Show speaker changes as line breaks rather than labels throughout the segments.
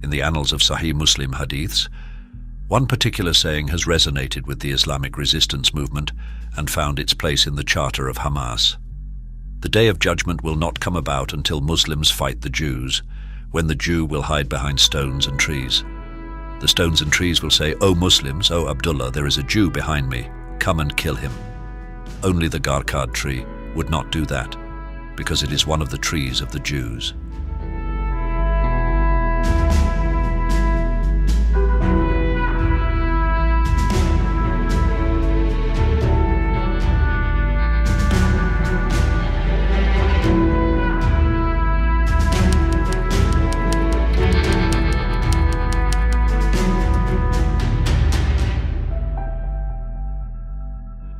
In the annals of Sahih Muslim hadiths, one particular saying has resonated with the Islamic resistance movement and found its place in the Charter of Hamas. The day of judgment will not come about until Muslims fight the Jews, when the Jew will hide behind stones and trees. The stones and trees will say, "O Muslims, O Abdullah, there is a Jew behind me. Come and kill him." Only the Gharqad tree would not do that, because it is one of the trees of the Jews.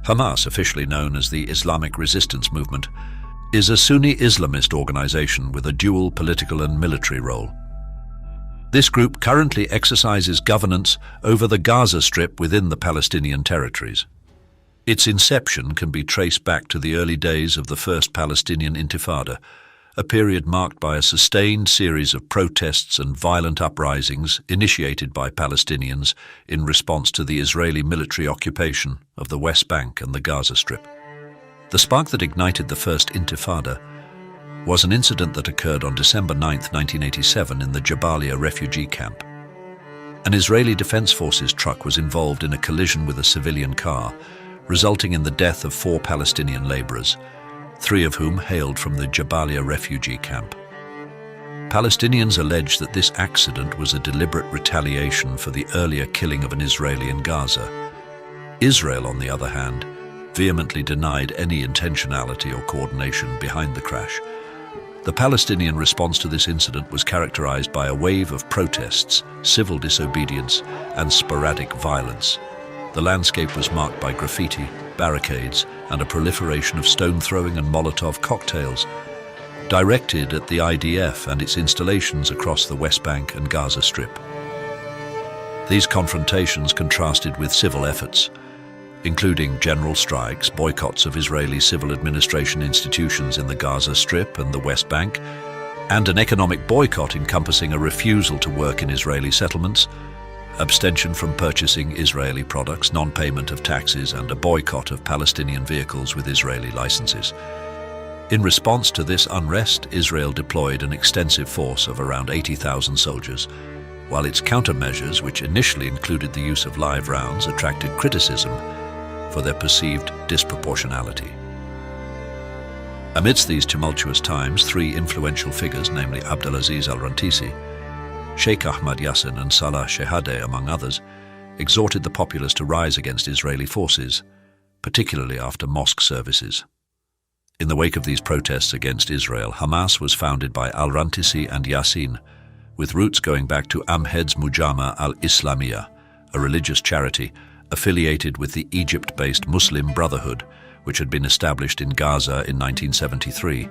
Hamas, officially known as the Islamic Resistance Movement, is a Sunni Islamist organization with a dual political and military role. This group currently exercises governance over the Gaza Strip within the Palestinian territories. Its inception can be traced back to the early days of the First Palestinian Intifada, a period marked by a sustained series of protests and violent uprisings initiated by Palestinians in response to the Israeli military occupation of the West Bank and the Gaza Strip. The spark that ignited the First Intifada was an incident that occurred on December 9, 1987 in the Jabalia refugee camp. An Israeli Defense Forces truck was involved in a collision with a civilian car, resulting in the death of 4 Palestinian laborers, 3 of whom hailed from the Jabalia refugee camp. Palestinians allege that this accident was a deliberate retaliation for the earlier killing of an Israeli in Gaza. Israel, on the other hand, vehemently denied any intentionality or coordination behind the crash. The Palestinian response to this incident was characterized by a wave of protests, civil disobedience, and sporadic violence. The landscape was marked by graffiti, barricades, and a proliferation of stone-throwing and Molotov cocktails, directed at the IDF and its installations across the West Bank and Gaza Strip. These confrontations contrasted with civil efforts, including general strikes, boycotts of Israeli civil administration institutions in the Gaza Strip and the West Bank, and an economic boycott encompassing a refusal to work in Israeli settlements, abstention from purchasing Israeli products, non-payment of taxes, and a boycott of Palestinian vehicles with Israeli licenses. In response to this unrest, Israel deployed an extensive force of around 80,000 soldiers, while its countermeasures, which initially included the use of live rounds, attracted criticism for their perceived disproportionality. Amidst these tumultuous times, 3 influential figures, namely Abdelaziz al-Rantisi, Sheikh Ahmad Yassin and Salah Shehadeh, among others, exhorted the populace to rise against Israeli forces, particularly after mosque services. In the wake of these protests against Israel, Hamas was founded by al-Rantisi and Yassin, with roots going back to Amhed's Mujama al-Islamiyah, a religious charity affiliated with the Egypt-based Muslim Brotherhood, which had been established in Gaza in 1973.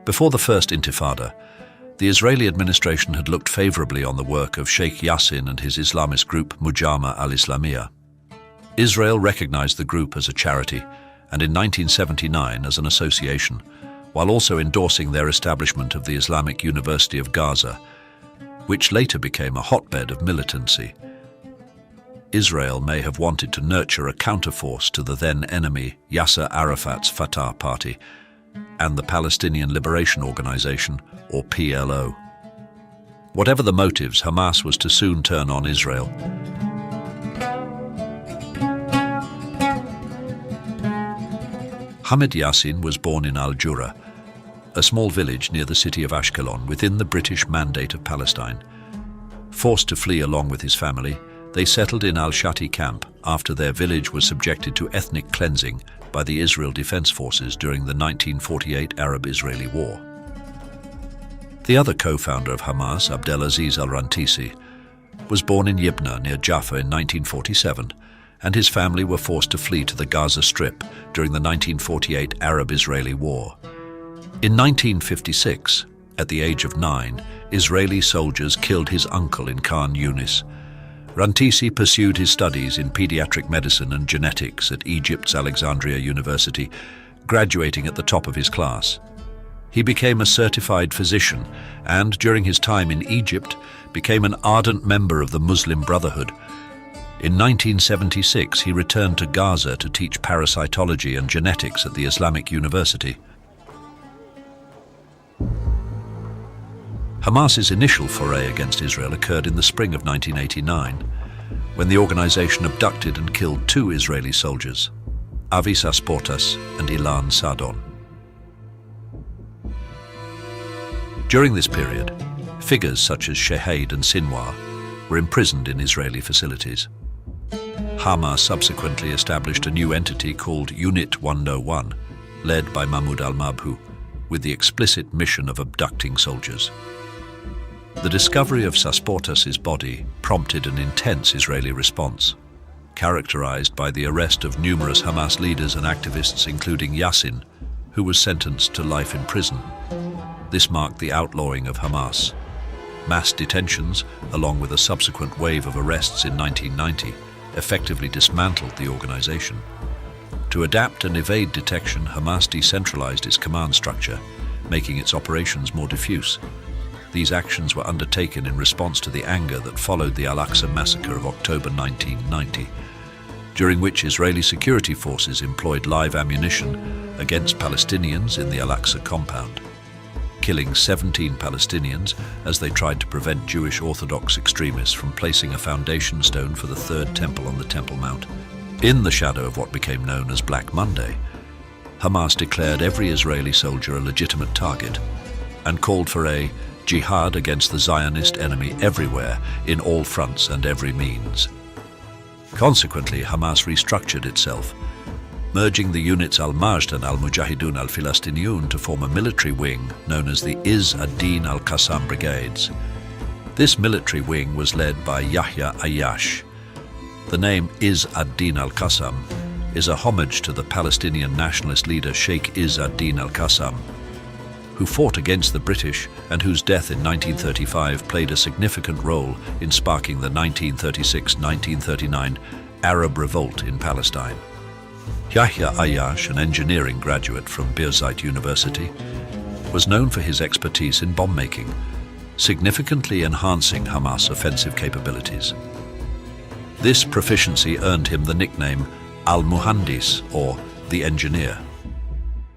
Before the First Intifada, the Israeli administration had looked favorably on the work of Sheikh Yassin and his Islamist group Mujama al-Islamiyah. Israel recognized the group as a charity and in 1979 as an association, while also endorsing their establishment of the Islamic University of Gaza, which later became a hotbed of militancy. Israel may have wanted to nurture a counterforce to the then enemy Yasser Arafat's Fatah party and the Palestinian Liberation Organization, or PLO. Whatever the motives, Hamas was to soon turn on Israel. Hamid Yassin was born in Al-Jura, a small village near the city of Ashkelon within the British Mandate of Palestine. Forced to flee along with his family, they settled in Al-Shati camp after their village was subjected to ethnic cleansing by the Israel Defense Forces during the 1948 Arab-Israeli War. The other co-founder of Hamas, Abdelaziz al-Rantisi, was born in Yibna near Jaffa in 1947, and his family were forced to flee to the Gaza Strip during the 1948 Arab-Israeli War. In 1956, at the age of 9, Israeli soldiers killed his uncle in Khan Yunis. Rantisi pursued his studies in pediatric medicine and genetics at Egypt's Alexandria University, graduating at the top of his class. He became a certified physician and, during his time in Egypt, became an ardent member of the Muslim Brotherhood. In 1976, he returned to Gaza to teach parasitology and genetics at the Islamic University. Hamas's initial foray against Israel occurred in the spring of 1989, when the organization abducted and killed 2 Israeli soldiers, Avi Sasportas and Ilan Sadon. During this period, figures such as Shehaid and Sinwar were imprisoned in Israeli facilities. Hamas subsequently established a new entity called Unit 101, led by Mahmoud al-Mabhouh, with the explicit mission of abducting soldiers. The discovery of Sasportas's body prompted an intense Israeli response, characterized by the arrest of numerous Hamas leaders and activists, including Yassin, who was sentenced to life in prison. This marked the outlawing of Hamas. Mass detentions, along with a subsequent wave of arrests in 1990, effectively dismantled the organization. To adapt and evade detection, Hamas decentralized its command structure, making its operations more diffuse. These actions were undertaken in response to the anger that followed the Al-Aqsa massacre of October 1990, during which Israeli security forces employed live ammunition against Palestinians in the Al-Aqsa compound, killing 17 Palestinians as they tried to prevent Jewish Orthodox extremists from placing a foundation stone for the third temple on the Temple Mount. In the shadow of what became known as Black Monday, Hamas declared every Israeli soldier a legitimate target and called for a jihad against the Zionist enemy everywhere, in all fronts and every means. Consequently, Hamas restructured itself, merging the units al-Majd and al-Mujahidun al-Filastiniyun to form a military wing known as the Izz ad-Din al-Qassam Brigades. This military wing was led by Yahya Ayyash. The name Izz ad-Din al-Qassam is a homage to the Palestinian nationalist leader Sheikh Izz ad-Din al-Qassam, who fought against the British and whose death in 1935 played a significant role in sparking the 1936-1939 Arab revolt in Palestine. Yahya Ayyash, an engineering graduate from Birzeit University, was known for his expertise in bomb making, significantly enhancing Hamas' offensive capabilities. This proficiency earned him the nickname Al-Muhandis, or the engineer.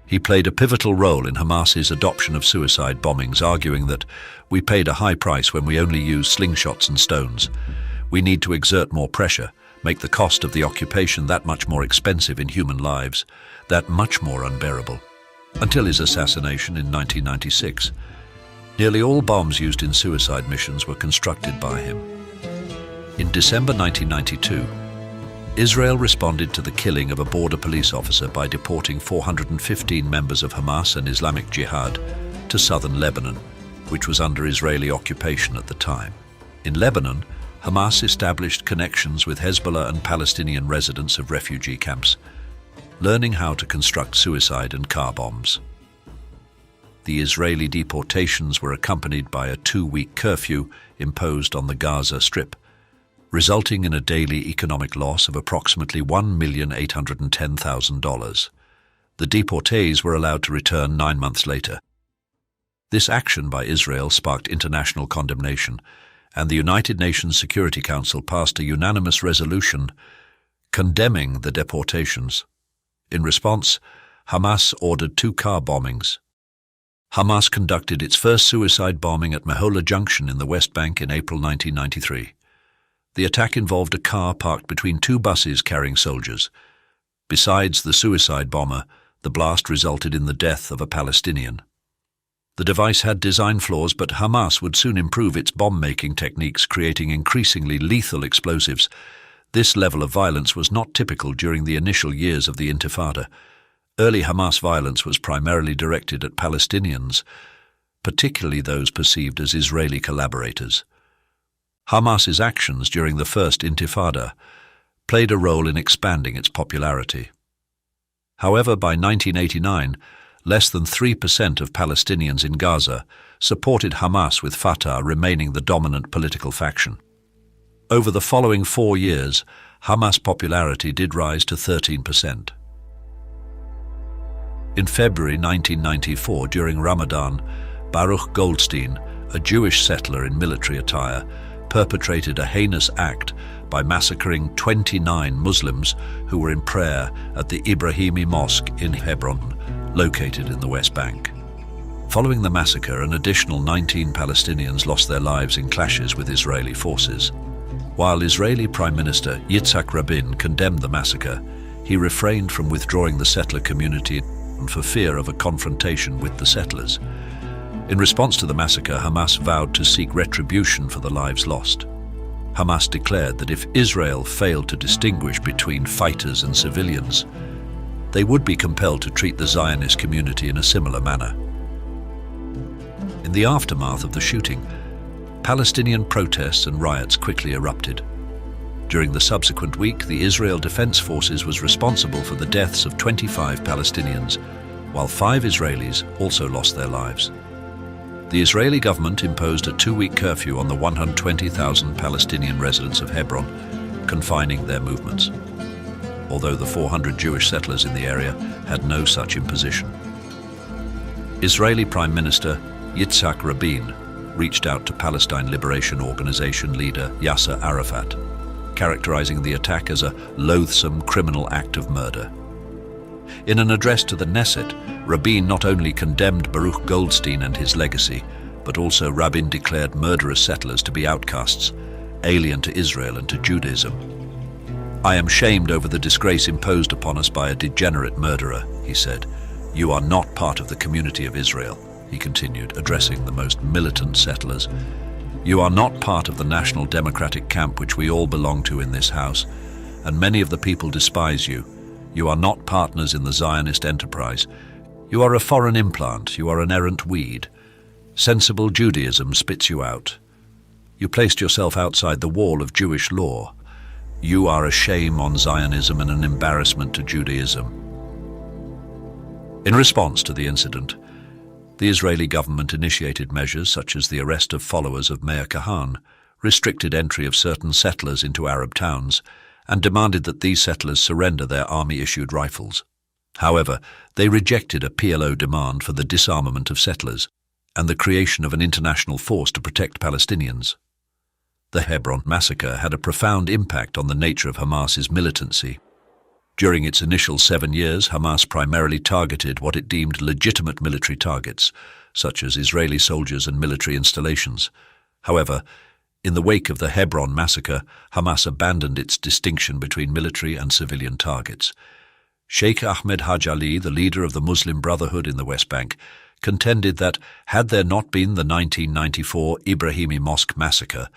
He played a pivotal role in Hamas's adoption of suicide bombings, arguing that we paid a high price when we only used slingshots and stones. We need to exert more pressure, make the cost of the occupation that much more expensive in human lives, that much more unbearable. Until his assassination in 1996, nearly all bombs used in suicide missions were constructed by him. In December 1992, Israel responded to the killing of a border police officer by deporting 415 members of Hamas and Islamic Jihad to southern Lebanon, which was under Israeli occupation at the time. In Lebanon, Hamas established connections with Hezbollah and Palestinian residents of refugee camps, learning how to construct suicide and car bombs. The Israeli deportations were accompanied by a 2-week curfew imposed on the Gaza Strip, resulting in a daily economic loss of approximately $1,810,000. The deportees were allowed to return 9 months later. This action by Israel sparked international condemnation, and the United Nations Security Council passed a unanimous resolution condemning the deportations. In response, Hamas ordered 2 car bombings. Hamas conducted its first suicide bombing at Mehola Junction in the West Bank in April 1993. The attack involved a car parked between 2 buses carrying soldiers. Besides the suicide bomber, the blast resulted in the death of a Palestinian. The device had design flaws, but Hamas would soon improve its bomb-making techniques, creating increasingly lethal explosives. This level of violence was not typical during the initial years of the Intifada. Early Hamas violence was primarily directed at Palestinians, particularly those perceived as Israeli collaborators. Hamas's actions during the first Intifada played a role in expanding its popularity. However, by 1989, less than 3% of Palestinians in Gaza supported Hamas, with Fatah remaining the dominant political faction. Over the following 4 years, Hamas' popularity did rise to 13%. In February 1994, during Ramadan, Baruch Goldstein, a Jewish settler in military attire, perpetrated a heinous act by massacring 29 Muslims who were in prayer at the Ibrahimi Mosque in Hebron, located in the West Bank. Following the massacre, an additional 19 Palestinians lost their lives in clashes with Israeli forces. While Israeli Prime Minister Yitzhak Rabin condemned the massacre, he refrained from withdrawing the settler community for fear of a confrontation with the settlers. In response to the massacre, Hamas vowed to seek retribution for the lives lost. Hamas declared that if Israel failed to distinguish between fighters and civilians, they would be compelled to treat the Zionist community in a similar manner. In the aftermath of the shooting, Palestinian protests and riots quickly erupted. During the subsequent week, the Israel Defense Forces was responsible for the deaths of 25 Palestinians, while 5 Israelis also lost their lives. The Israeli government imposed a 2-week curfew on the 120,000 Palestinian residents of Hebron, confining their movements, although the 400 Jewish settlers in the area had no such imposition. Israeli Prime Minister Yitzhak Rabin reached out to Palestine Liberation Organization leader Yasser Arafat, characterizing the attack as a loathsome criminal act of murder. In an address to the Knesset, Rabin not only condemned Baruch Goldstein and his legacy, but also Rabin declared murderous settlers to be outcasts, alien to Israel and to Judaism. "I am shamed over the disgrace imposed upon us by a degenerate murderer," he said. "You are not part of the community of Israel," he continued, addressing the most militant settlers. "You are not part of the national democratic camp which we all belong to in this house, and many of the people despise you. You are not partners in the Zionist enterprise. You are a foreign implant. You are an errant weed. Sensible Judaism spits you out. You placed yourself outside the wall of Jewish law. You are a shame on Zionism and an embarrassment to Judaism." In response to the incident, the Israeli government initiated measures such as the arrest of followers of Meir Kahane, restricted entry of certain settlers into Arab towns, and demanded that these settlers surrender their army-issued rifles. However, they rejected a PLO demand for the disarmament of settlers and the creation of an international force to protect Palestinians. The Hebron massacre had a profound impact on the nature of Hamas's militancy. During its initial 7 years, Hamas primarily targeted what it deemed legitimate military targets, such as Israeli soldiers and military installations. However, in the wake of the Hebron massacre, Hamas abandoned its distinction between military and civilian targets. Sheikh Ahmed Haj Ali, the leader of the Muslim Brotherhood in the West Bank, contended that, had there not been the 1994 Ibrahimi Mosque massacre,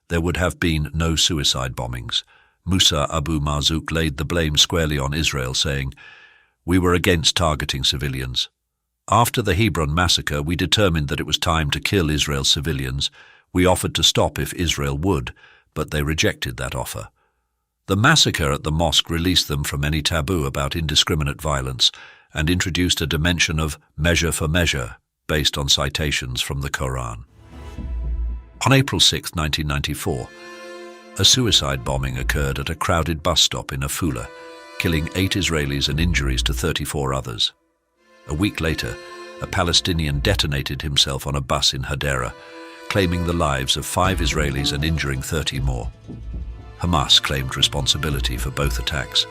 there would have been no suicide bombings. Musa Abu Marzouk laid the blame squarely on Israel, saying, "We were against targeting civilians. After the Hebron massacre, we determined that it was time to kill Israel's civilians. We offered to stop if Israel would, but they rejected that offer." The massacre at the mosque released them from any taboo about indiscriminate violence and introduced a dimension of measure for measure based on citations from the Quran. On April 6, 1994, a suicide bombing occurred at a crowded bus stop in Afula, killing 8 Israelis and injuries to 34 others. A week later, a Palestinian detonated himself on a bus in Hadera, claiming the lives of 5 Israelis and injuring 30 more. Hamas claimed responsibility for both attacks.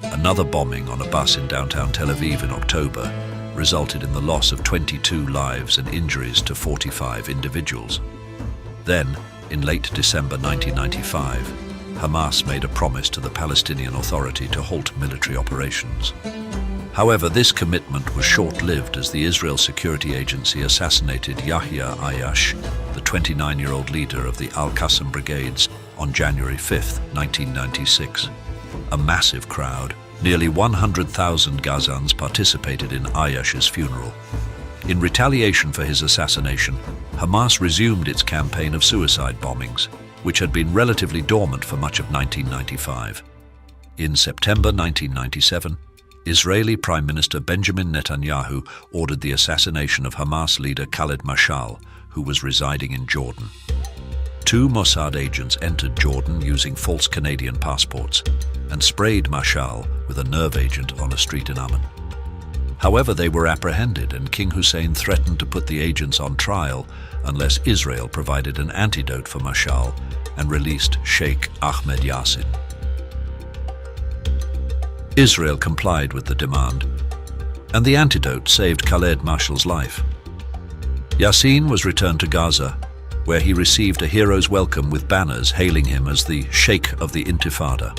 Another bombing on a bus in downtown Tel Aviv in October resulted in the loss of 22 lives and injuries to 45 individuals. Then, in late December 1995, Hamas made a promise to the Palestinian Authority to halt military operations. However, this commitment was short-lived as the Israel Security Agency assassinated Yahya Ayash, the 29-year-old leader of the Al-Qassam Brigades, on January 5, 1996. A massive crowd, nearly 100,000 Gazans, participated in Ayash's funeral. In retaliation for his assassination, Hamas resumed its campaign of suicide bombings, which had been relatively dormant for much of 1995. In September 1997, Israeli Prime Minister Benjamin Netanyahu ordered the assassination of Hamas leader Khaled Mashal, who was residing in Jordan. 2 Mossad agents entered Jordan using false Canadian passports and sprayed Mashal with a nerve agent on a street in Amman. However, they were apprehended, and King Hussein threatened to put the agents on trial unless Israel provided an antidote for Mashal and released Sheikh Ahmed Yassin. Israel complied with the demand, and the antidote saved Khaled Mashal's life. Yassin was returned to Gaza, where he received a hero's welcome with banners hailing him as the Sheikh of the Intifada.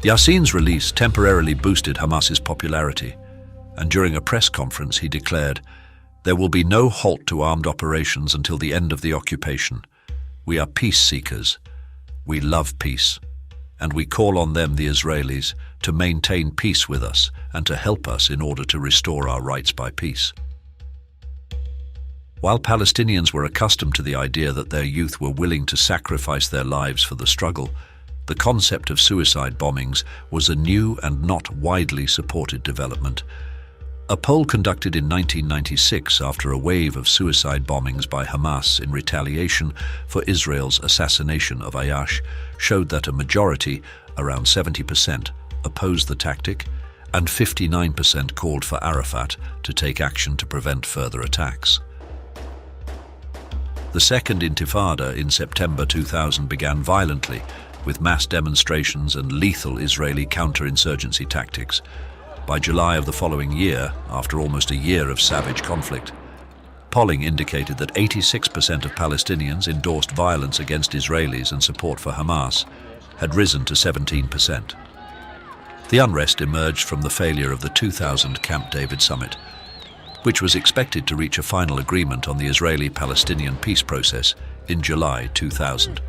Yassin's release temporarily boosted Hamas's popularity, and during a press conference he declared, "There will be no halt to armed operations until the end of the occupation. We are peace seekers. We love peace. And we call on them, the Israelis, to maintain peace with us and to help us in order to restore our rights by peace." While Palestinians were accustomed to the idea that their youth were willing to sacrifice their lives for the struggle, the concept of suicide bombings was a new and not widely supported development. A poll conducted in 1996 after a wave of suicide bombings by Hamas in retaliation for Israel's assassination of Ayyash showed that a majority, around 70%, opposed the tactic, and 59% called for Arafat to take action to prevent further attacks. The Second Intifada in September 2000 began violently, with mass demonstrations and lethal Israeli counterinsurgency tactics. By July of the following year, after almost a year of savage conflict, polling indicated that 86% of Palestinians endorsed violence against Israelis and support for Hamas had risen to 17%. The unrest emerged from the failure of the 2000 Camp David summit, which was expected to reach a final agreement on the Israeli-Palestinian peace process in July 2000.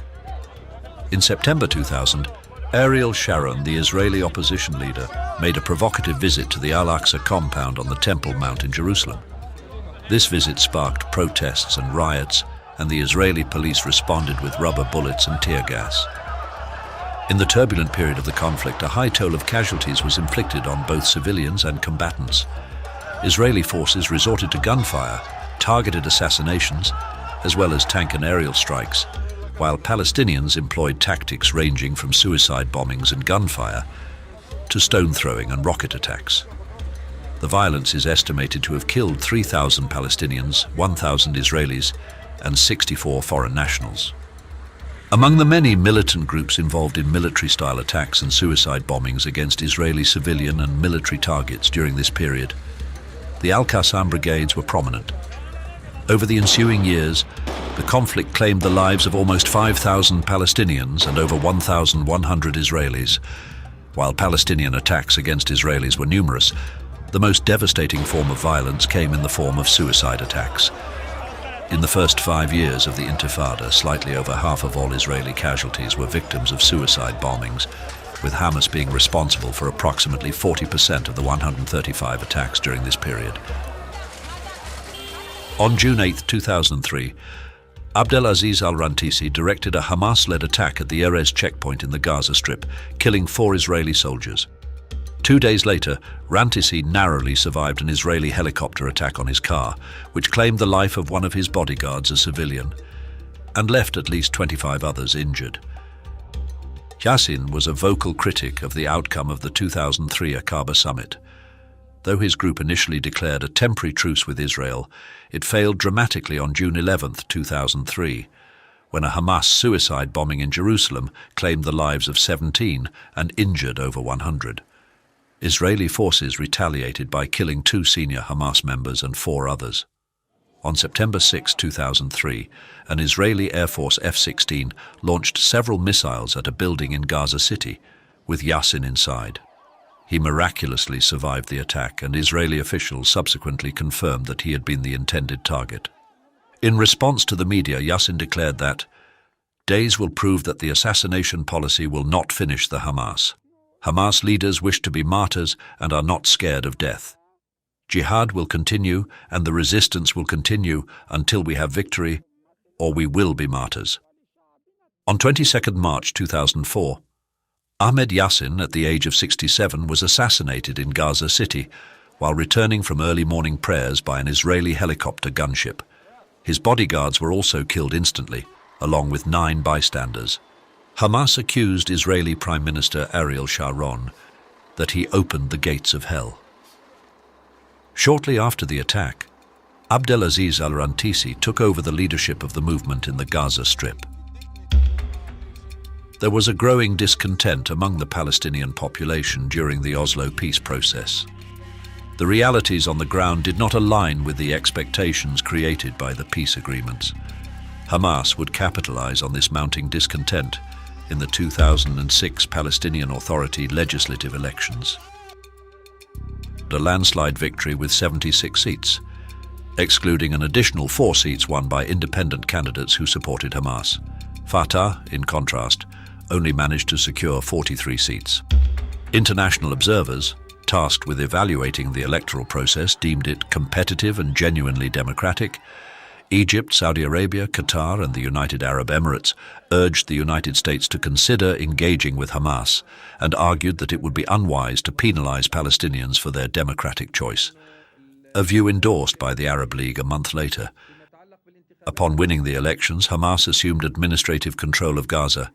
In September 2000, Ariel Sharon, the Israeli opposition leader, made a provocative visit to the Al-Aqsa compound on the Temple Mount in Jerusalem. This visit sparked protests and riots, and the Israeli police responded with rubber bullets and tear gas. In the turbulent period of the conflict, a high toll of casualties was inflicted on both civilians and combatants. Israeli forces resorted to gunfire, targeted assassinations, as well as tank and aerial strikes, while Palestinians employed tactics ranging from suicide bombings and gunfire to stone throwing and rocket attacks. The violence is estimated to have killed 3,000 Palestinians, 1,000 Israelis, and 64 foreign nationals. Among the many militant groups involved in military-style attacks and suicide bombings against Israeli civilian and military targets during this period, the Al-Qassam brigades were prominent. Over the ensuing years, the conflict claimed the lives of almost 5,000 Palestinians and over 1,100 Israelis. While Palestinian attacks against Israelis were numerous, the most devastating form of violence came in the form of suicide attacks. In the first 5 years of the Intifada, slightly over half of all Israeli casualties were victims of suicide bombings, with Hamas being responsible for approximately 40% of the 135 attacks during this period. On June 8, 2003, Abdelaziz al-Rantisi directed a Hamas-led attack at the Erez checkpoint in the Gaza Strip, killing 4 Israeli soldiers. 2 days later, Rantisi narrowly survived an Israeli helicopter attack on his car, which claimed the life of one of his bodyguards, a civilian, and left at least 25 others injured. Yassin was a vocal critic of the outcome of the 2003 Aqaba summit. Though his group initially declared a temporary truce with Israel, it failed dramatically on June 11, 2003, when a Hamas suicide bombing in Jerusalem claimed the lives of 17 and injured over 100. Israeli forces retaliated by killing 2 senior Hamas members and 4 others. On September 6, 2003, an Israeli Air Force F-16 launched several missiles at a building in Gaza City, with Yassin inside. He miraculously survived the attack, and Israeli officials subsequently confirmed that he had been the intended target. In response to the media, Yassin declared that, "Days will prove that the assassination policy will not finish the Hamas. Hamas leaders wish to be martyrs and are not scared of death. Jihad will continue and the resistance will continue until we have victory, or we will be martyrs." On 22 March 2004, Ahmed Yassin, at the age of 67, was assassinated in Gaza City while returning from early morning prayers by an Israeli helicopter gunship. His bodyguards were also killed instantly, along with 9 bystanders. Hamas accused Israeli Prime Minister Ariel Sharon that he opened the gates of hell. Shortly after the attack, Abdelaziz al-Rantisi took over the leadership of the movement in the Gaza Strip. There was a growing discontent among the Palestinian population during the Oslo peace process. The realities on the ground did not align with the expectations created by the peace agreements. Hamas would capitalize on this mounting discontent in the 2006 Palestinian Authority legislative elections. A landslide victory with 76 seats, excluding an additional 4 seats won by independent candidates who supported Hamas. Fatah, in contrast, only managed to secure 43 seats. International observers, tasked with evaluating the electoral process, deemed it competitive and genuinely democratic. Egypt, Saudi Arabia, Qatar, and the United Arab Emirates urged the United States to consider engaging with Hamas and argued that it would be unwise to penalize Palestinians for their democratic choice, a view endorsed by the Arab League a month later. Upon winning the elections, Hamas assumed administrative control of Gaza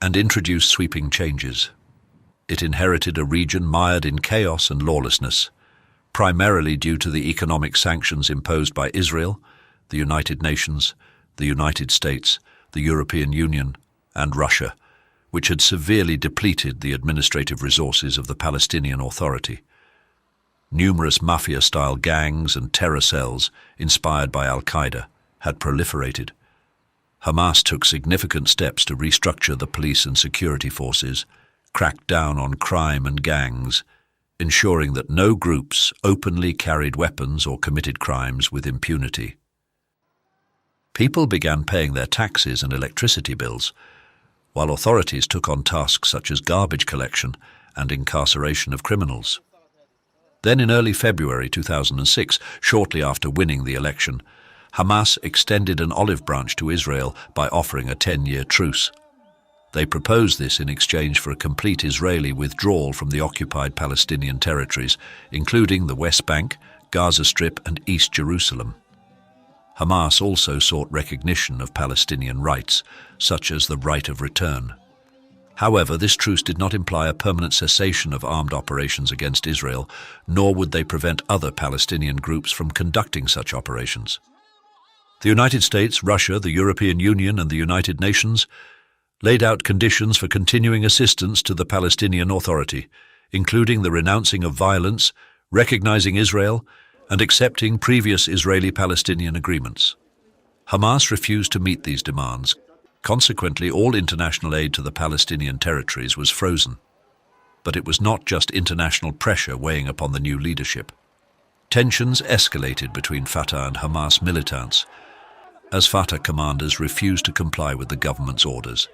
and introduced sweeping changes. It inherited a region mired in chaos and lawlessness, primarily due to the economic sanctions imposed by Israel, the United Nations, the United States, the European Union, and Russia, which had severely depleted the administrative resources of the Palestinian Authority. Numerous mafia-style gangs and terror cells, inspired by al-Qaeda, had proliferated. Hamas took significant steps to restructure the police and security forces, cracked down on crime and gangs, ensuring that no groups openly carried weapons or committed crimes with impunity. People began paying their taxes and electricity bills, while authorities took on tasks such as garbage collection and incarceration of criminals. Then in early February 2006, shortly after winning the election, Hamas extended an olive branch to Israel by offering a 10-year truce. They proposed this in exchange for a complete Israeli withdrawal from the occupied Palestinian territories, including the West Bank, Gaza Strip, and East Jerusalem. Hamas also sought recognition of Palestinian rights, such as the right of return. However, this truce did not imply a permanent cessation of armed operations against Israel, nor would they prevent other Palestinian groups from conducting such operations. The United States, Russia, the European Union, and the United Nations laid out conditions for continuing assistance to the Palestinian Authority, including the renouncing of violence, recognizing Israel, and accepting previous Israeli-Palestinian agreements. Hamas refused to meet these demands. Consequently, all international aid to the Palestinian territories was frozen. But it was not just international pressure weighing upon the new leadership. Tensions escalated between Fatah and Hamas militants, as Fatah commanders refused to comply with the government's orders.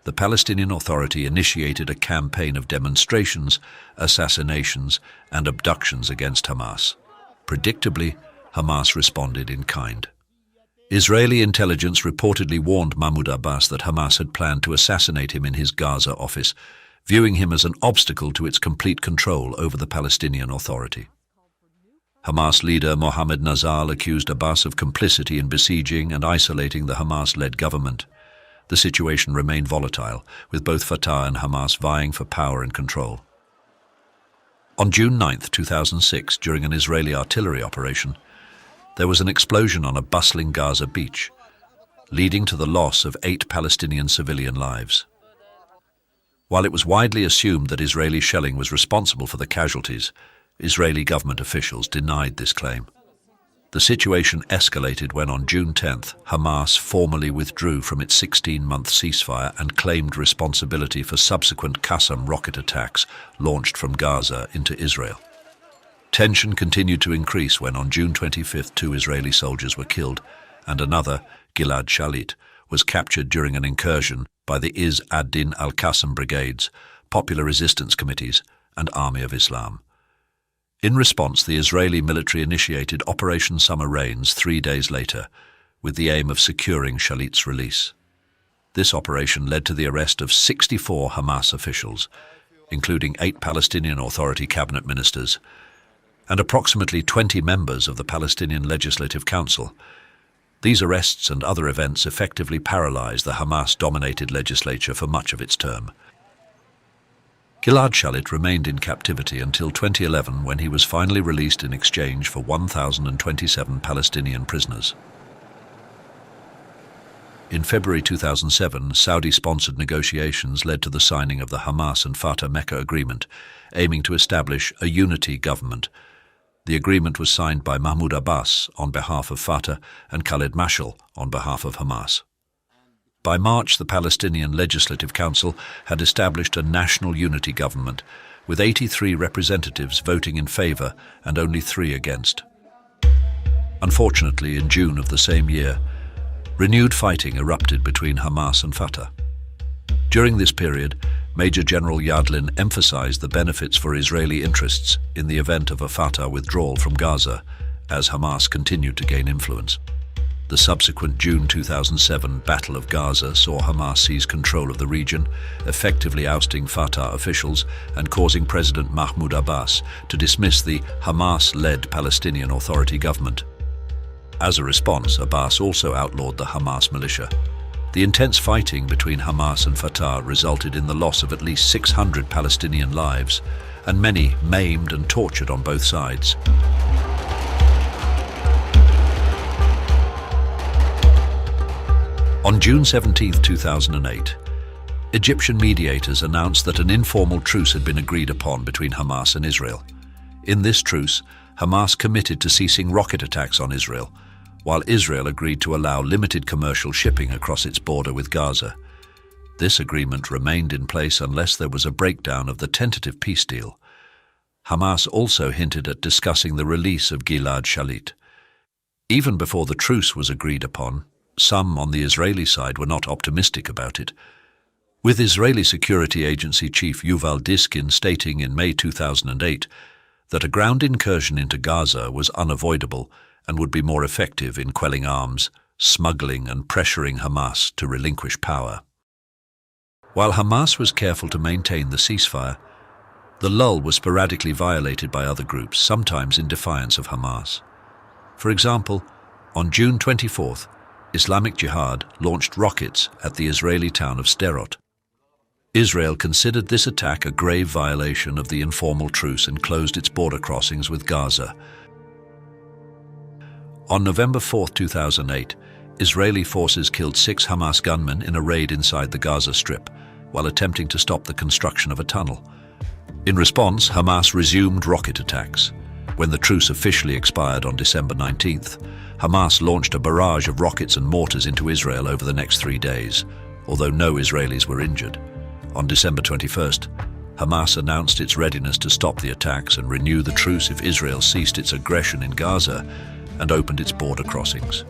The Palestinian Authority initiated a campaign of demonstrations, assassinations, and abductions against Hamas. Predictably, Hamas responded in kind. Israeli intelligence reportedly warned Mahmoud Abbas that Hamas had planned to assassinate him in his Gaza office, viewing him as an obstacle to its complete control over the Palestinian Authority. Hamas leader Mohammed Nazal accused Abbas of complicity in besieging and isolating the Hamas-led government. The situation remained volatile, with both Fatah and Hamas vying for power and control. On June 9, 2006, during an Israeli artillery operation, there was an explosion on a bustling Gaza beach, leading to the loss of 8 Palestinian civilian lives. While it was widely assumed that Israeli shelling was responsible for the casualties, Israeli government officials denied this claim. The situation escalated when on June 10th, Hamas formally withdrew from its 16-month ceasefire and claimed responsibility for subsequent Qassam rocket attacks launched from Gaza into Israel. Tension continued to increase when on June 25th 2 Israeli soldiers were killed and another, Gilad Shalit, was captured during an incursion by the Izz ad-Din al-Qassam brigades, Popular Resistance Committees, and Army of Islam. In response, the Israeli military initiated Operation Summer Rains 3 days later, with the aim of securing Shalit's release. This operation led to the arrest of 64 Hamas officials, including 8 Palestinian Authority cabinet ministers, and approximately 20 members of the Palestinian Legislative Council. These arrests and other events effectively paralyzed the Hamas-dominated legislature for much of its term. Gilad Shalit remained in captivity until 2011, when he was finally released in exchange for 1,027 Palestinian prisoners. In February 2007, Saudi-sponsored negotiations led to the signing of the Hamas and Fatah Mecca Agreement, aiming to establish a unity government. The agreement was signed by Mahmoud Abbas on behalf of Fatah and Khalid Mashal on behalf of Hamas. By March, the Palestinian Legislative Council had established a national unity government, with 83 representatives voting in favor and only 3 against. Unfortunately, in June of the same year, renewed fighting erupted between Hamas and Fatah. During this period, Major General Yadlin emphasized the benefits for Israeli interests in the event of a Fatah withdrawal from Gaza, as Hamas continued to gain influence. The subsequent June 2007 Battle of Gaza saw Hamas seize control of the region, effectively ousting Fatah officials and causing President Mahmoud Abbas to dismiss the Hamas-led Palestinian Authority government. As a response, Abbas also outlawed the Hamas militia. The intense fighting between Hamas and Fatah resulted in the loss of at least 600 Palestinian lives, and many maimed and tortured on both sides. On June 17, 2008, Egyptian mediators announced that an informal truce had been agreed upon between Hamas and Israel. In this truce, Hamas committed to ceasing rocket attacks on Israel, while Israel agreed to allow limited commercial shipping across its border with Gaza. This agreement remained in place unless there was a breakdown of the tentative peace deal. Hamas also hinted at discussing the release of Gilad Shalit. Even before the truce was agreed upon, some on the Israeli side were not optimistic about it, with Israeli Security Agency Chief Yuval Diskin stating in May 2008 that a ground incursion into Gaza was unavoidable and would be more effective in quelling arms, smuggling and pressuring Hamas to relinquish power. While Hamas was careful to maintain the ceasefire, the lull was sporadically violated by other groups, sometimes in defiance of Hamas. For example, on June 24th, Islamic Jihad launched rockets at the Israeli town of Sderot. Israel considered this attack a grave violation of the informal truce and closed its border crossings with Gaza. On November 4, 2008, Israeli forces killed 6 Hamas gunmen in a raid inside the Gaza Strip, while attempting to stop the construction of a tunnel. In response, Hamas resumed rocket attacks. When the truce officially expired on December 19th, Hamas launched a barrage of rockets and mortars into Israel over the next 3 days, although no Israelis were injured. On December 21st, Hamas announced its readiness to stop the attacks and renew the truce if Israel ceased its aggression in Gaza and opened its border crossings.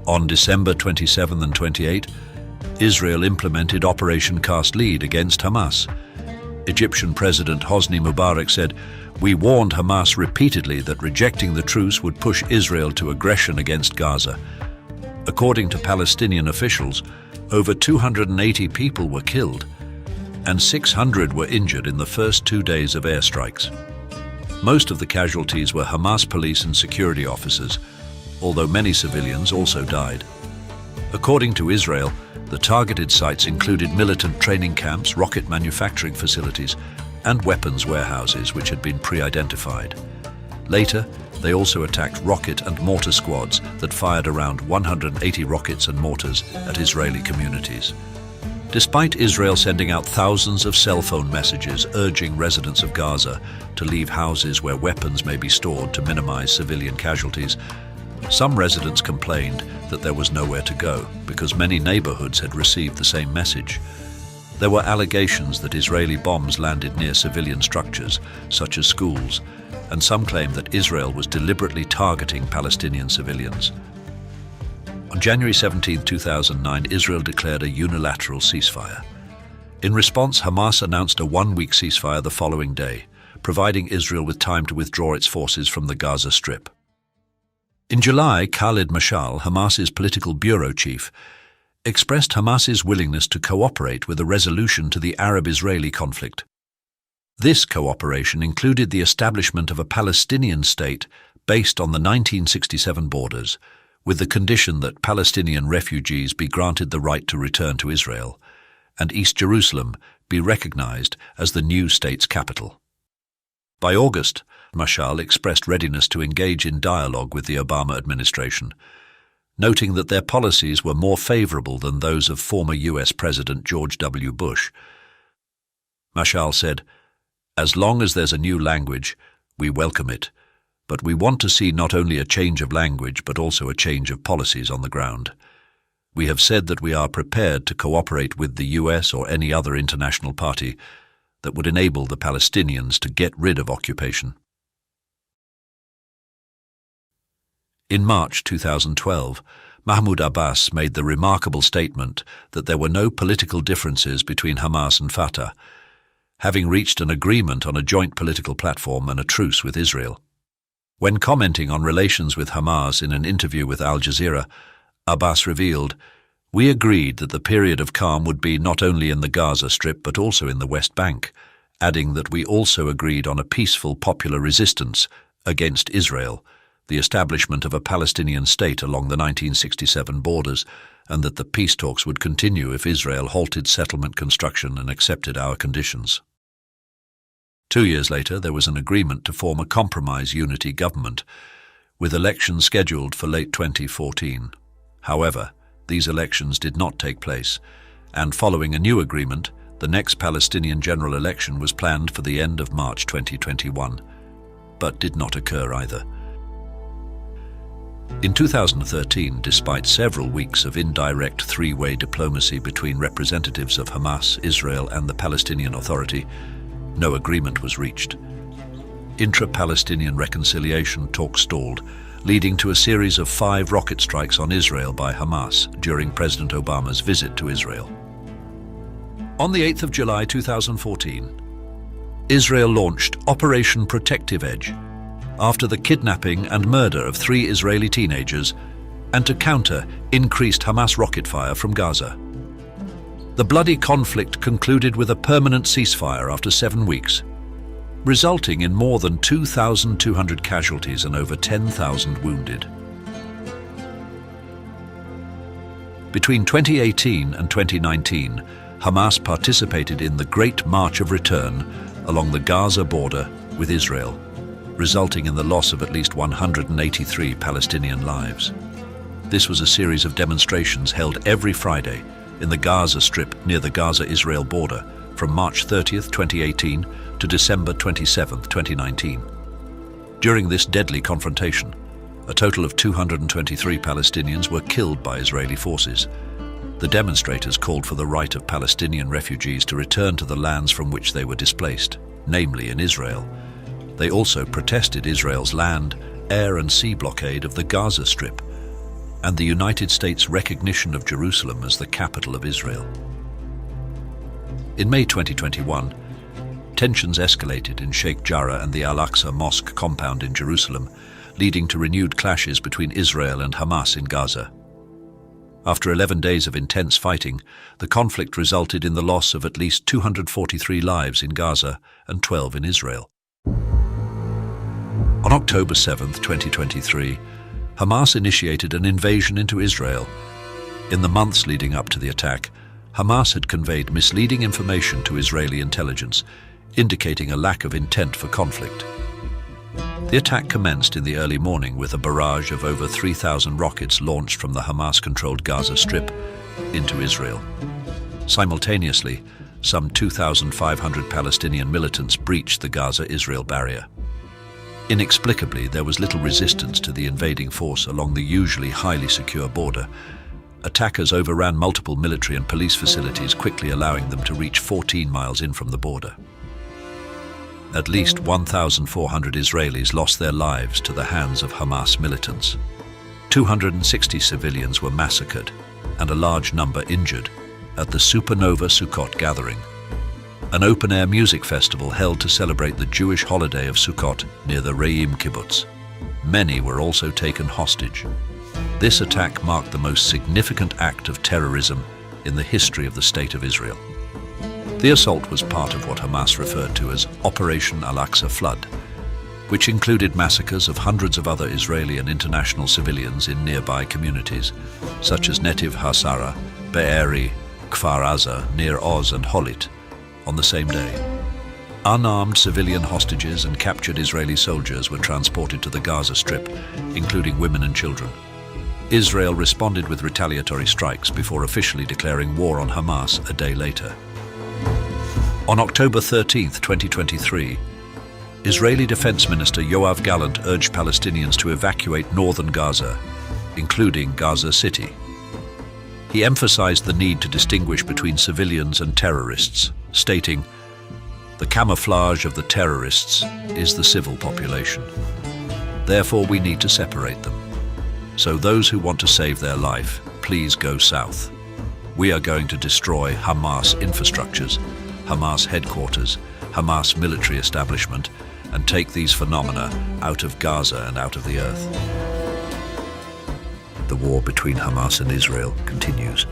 On December 27 and 28, Israel implemented Operation Cast Lead against Hamas. Egyptian President Hosni Mubarak said, "We warned Hamas repeatedly that rejecting the truce would push Israel to aggression against Gaza." According to Palestinian officials, over 280 people were killed, and 600 were injured in the first 2 days of airstrikes. Most of the casualties were Hamas police and security officers, although many civilians also died. According to Israel, the targeted sites included militant training camps, rocket manufacturing facilities, and weapons warehouses which had been pre-identified. Later, they also attacked rocket and mortar squads that fired around 180 rockets and mortars at Israeli communities. Despite Israel sending out thousands of cell phone messages urging residents of Gaza to leave houses where weapons may be stored to minimize civilian casualties, some residents complained that there was nowhere to go because many neighborhoods had received the same message. There were allegations that Israeli bombs landed near civilian structures, such as schools, and some claimed that Israel was deliberately targeting Palestinian civilians. On January 17, 2009, Israel declared a unilateral ceasefire. In response, Hamas announced a 1-week ceasefire the following day, providing Israel with time to withdraw its forces from the Gaza Strip. In July, Khalid Mashal, Hamas's political bureau chief, expressed Hamas's willingness to cooperate with a resolution to the Arab-Israeli conflict. This cooperation included the establishment of a Palestinian state based on the 1967 borders, with the condition that Palestinian refugees be granted the right to return to Israel, and East Jerusalem be recognized as the new state's capital. By August, Mashal expressed readiness to engage in dialogue with the Obama administration, noting that their policies were more favorable than those of former U.S. President George W. Bush. Mashal said, "As long as there's a new language, we welcome it, but we want to see not only a change of language but also a change of policies on the ground. We have said that we are prepared to cooperate with the U.S. or any other international party that would enable the Palestinians to get rid of occupation." In March 2012, Mahmoud Abbas made the remarkable statement that there were no political differences between Hamas and Fatah, having reached an agreement on a joint political platform and a truce with Israel. When commenting on relations with Hamas in an interview with Al Jazeera, Abbas revealed, "We agreed that the period of calm would be not only in the Gaza Strip but also in the West Bank," adding that we also agreed on a peaceful popular resistance against Israel, the establishment of a Palestinian state along the 1967 borders, and that the peace talks would continue if Israel halted settlement construction and accepted our conditions. 2 years later, there was an agreement to form a compromise unity government, with elections scheduled for late 2014. However, these elections did not take place, and following a new agreement, the next Palestinian general election was planned for the end of March 2021, but did not occur either. In 2013, despite several weeks of indirect three-way diplomacy between representatives of Hamas, Israel, and the Palestinian Authority, no agreement was reached. Intra-Palestinian reconciliation talks stalled, leading to a series of 5 rocket strikes on Israel by Hamas during President Obama's visit to Israel. On the 8th of July 2014, Israel launched Operation Protective Edge after the kidnapping and murder of 3 Israeli teenagers and to counter increased Hamas rocket fire from Gaza. The bloody conflict concluded with a permanent ceasefire after 7 weeks, resulting in more than 2,200 casualties and over 10,000 wounded. Between 2018 and 2019, Hamas participated in the Great March of Return along the Gaza border with Israel, resulting in the loss of at least 183 Palestinian lives. This was a series of demonstrations held every Friday in the Gaza Strip near the Gaza-Israel border from March 30th, 2018 to December 27th, 2019. During this deadly confrontation, a total of 223 Palestinians were killed by Israeli forces. The demonstrators called for the right of Palestinian refugees to return to the lands from which they were displaced, namely in Israel. They also protested Israel's land, air and sea blockade of the Gaza Strip and the United States' recognition of Jerusalem as the capital of Israel. In May 2021, tensions escalated in Sheikh Jarrah and the Al-Aqsa Mosque compound in Jerusalem, leading to renewed clashes between Israel and Hamas in Gaza. After 11 days of intense fighting, the conflict resulted in the loss of at least 243 lives in Gaza and 12 in Israel. On October 7, 2023, Hamas initiated an invasion into Israel. In the months leading up to the attack, Hamas had conveyed misleading information to Israeli intelligence, indicating a lack of intent for conflict. The attack commenced in the early morning with a barrage of over 3,000 rockets launched from the Hamas-controlled Gaza Strip into Israel. Simultaneously, some 2,500 Palestinian militants breached the Gaza-Israel barrier. Inexplicably, there was little resistance to the invading force along the usually highly secure border. Attackers overran multiple military and police facilities, quickly allowing them to reach 14 miles in from the border. At least 1,400 Israelis lost their lives to the hands of Hamas militants. 260 civilians were massacred and a large number injured at the Supernova Sukkot gathering, an open-air music festival held to celebrate the Jewish holiday of Sukkot near the Re'im kibbutz. Many were also taken hostage. This attack marked the most significant act of terrorism in the history of the State of Israel. The assault was part of what Hamas referred to as Operation Al-Aqsa Flood, which included massacres of hundreds of other Israeli and international civilians in nearby communities, such as Netiv HaSara, Be'eri, Kfar Aza, Nir Oz and Holit, on the same day. Unarmed civilian hostages and captured Israeli soldiers were transported to the Gaza Strip, including women and children. Israel responded with retaliatory strikes before officially declaring war on Hamas a day later. On October 13, 2023, Israeli Defense Minister Yoav Gallant urged Palestinians to evacuate northern Gaza, including Gaza City. He emphasized the need to distinguish between civilians and terrorists, stating, "The camouflage of the terrorists is the civil population. Therefore, we need to separate them. So those who want to save their life, please go south. We are going to destroy Hamas infrastructures, Hamas headquarters, Hamas military establishment, and take these phenomena out of Gaza and out of the earth." The war between Hamas and Israel continues.